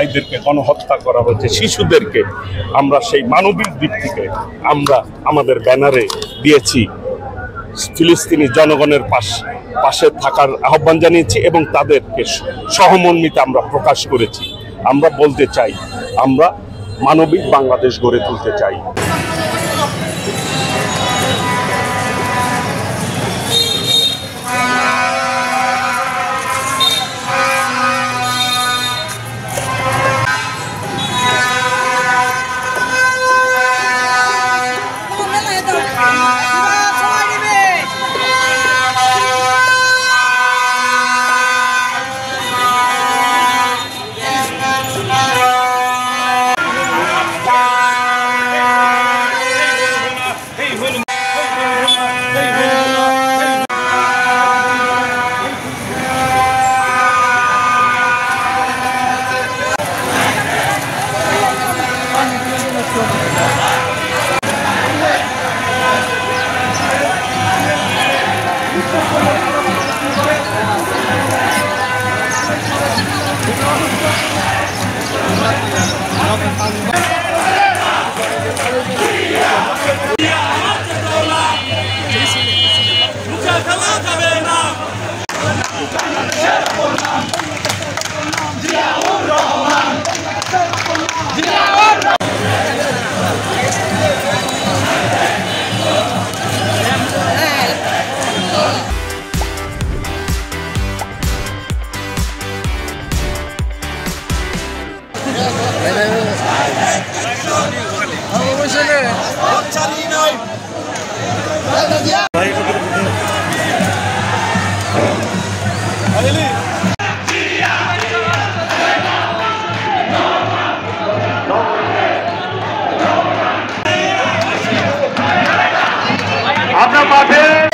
ভাইদেরকে গণহত্যা করা হয়েছে, শিশুদেরকে আমরা সেই মানবিক দিক থেকে আমরা আমাদের ব্যানারে দিয়েছি ফিলিস্তিনি জনগণের পাশে থাকার আহ্বান জানিয়েছি এবং তাদেরকে সহমর্মিতা আমরা প্রকাশ করেছি। আমরা বলতে চাই আমরা মানবিক বাংলাদেশ গড়ে তুলতে চাই।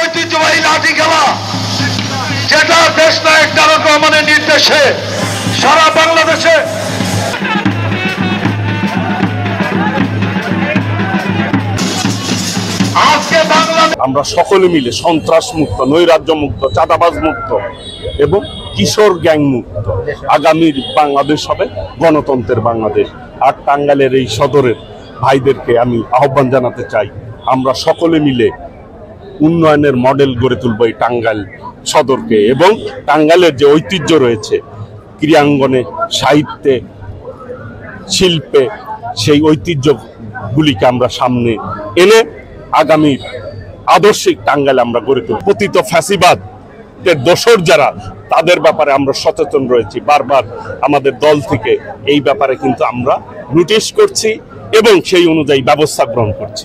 ঐতিহ্যবাহী লাঠি খেলা যেটা দেশ নায়ক তারেক রহমানের নির্দেশে সারা বাংলাদেশে আজকে আমরা সকলে মিলে সন্ত্রাস মুক্ত, নৈরাজ্য মুক্ত, চাঁদাবাজ মুক্ত এবং কিশোর গ্যাং মুক্ত আগামীর বাংলাদেশ হবে গণতন্ত্রের বাংলাদেশ। আর টাঙ্গাইলের এই সদরের ভাইদেরকে আমি আহ্বান জানাতে চাই, আমরা সকলে মিলে উন্নয়নের মডেল গড়ে তুলব এই টাঙ্গাইল সদরকে এবং টাঙ্গাইলের যে ঐতিহ্য রয়েছে ক্রীড়াঙ্গনে, সাহিত্যে, শিল্পে, সেই ঐতিহ্যগুলিকে আমরা সামনে এনে আগামীর আদর্শিক টাঙ্গাইল আমরা গড়ে তুলব। পতিত ফ্যাসিবাদের দোসর যারা, তাদের ব্যাপারে আমরা সচেতন রয়েছি। বারবার আমাদের দল থেকে এই ব্যাপারে কিন্তু আমরা নোটিশ করছি এবং সেই অনুযায়ী ব্যবস্থা গ্রহণ করছি।